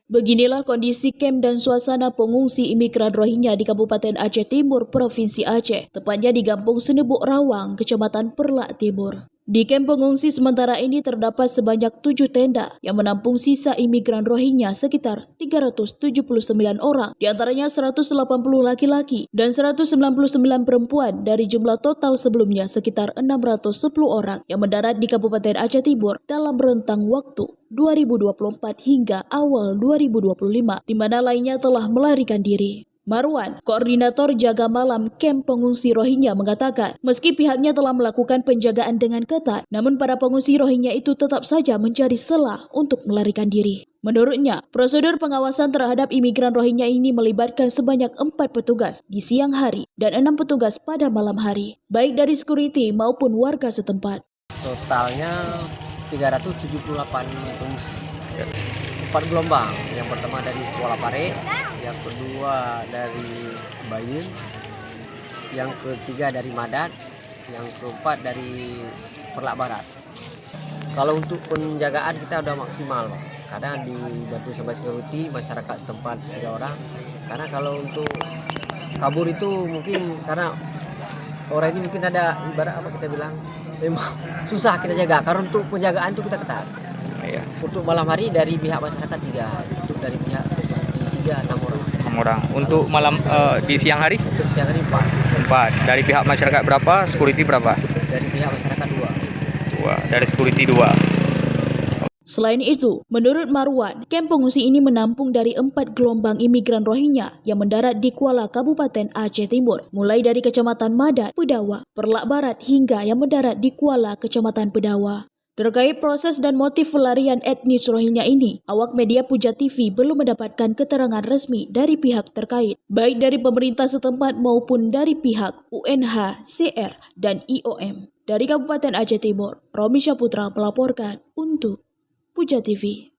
Beginilah kondisi kamp dan suasana pengungsi imigran Rohingya di Kabupaten Aceh Timur, Provinsi Aceh, tepatnya di Kampung Senebuk Rawang, Kecamatan Perlak Timur. Di kamp pengungsi sementara ini terdapat sebanyak 7 tenda yang menampung sisa imigran Rohingya sekitar 379 orang, diantaranya 180 laki-laki dan 199 perempuan dari jumlah total sebelumnya sekitar 610 orang yang mendarat di Kabupaten Aceh Timur dalam rentang waktu 2024 hingga awal 2025, di mana lainnya telah melarikan diri. Marwan, koordinator jaga malam kamp pengungsi Rohingya, mengatakan meski pihaknya telah melakukan penjagaan dengan ketat, namun para pengungsi Rohingya itu tetap saja mencari celah untuk melarikan diri. Menurutnya, prosedur pengawasan terhadap imigran Rohingya ini melibatkan sebanyak 4 petugas di siang hari dan 6 petugas pada malam hari, baik dari security maupun warga setempat. Totalnya 378 pengungsi. 4 gelombang. Yang pertama dari Kuala Pare, yang kedua dari Bayun, yang ketiga dari Madat, yang keempat dari Perlak Barat. Kalau untuk penjagaan kita udah maksimal, Pak. Kadang dibantu sama security, masyarakat setempat 3 orang. Karena kalau untuk kabur itu mungkin karena orang ini mungkin ada ibarat apa kita bilang, memang susah kita jaga. Karena untuk penjagaan itu kita ketat. Iya. Untuk malam hari dari pihak masyarakat 3, untuk dari pihak security 3, 6 orang. 6 orang. Untuk malam di siang hari? Untuk siang hari 4. 4. Dari pihak masyarakat berapa? Security berapa? Dari pihak masyarakat 2. 2. Dari security 2. Selain itu, menurut Marwan, kamp pengungsi ini menampung dari 4 gelombang imigran Rohingya yang mendarat di Kuala, Kabupaten Aceh Timur, mulai dari Kecamatan Madat, Pedawa, Perlak Barat hingga yang mendarat di Kuala, Kecamatan Pedawa. Terkait proses dan motif pelarian etnis Rohingya ini, awak media Puja TV belum mendapatkan keterangan resmi dari pihak terkait, baik dari pemerintah setempat maupun dari pihak UNHCR dan IOM. Dari Kabupaten Aceh Timur, Romi Syaputra melaporkan untuk Puja TV.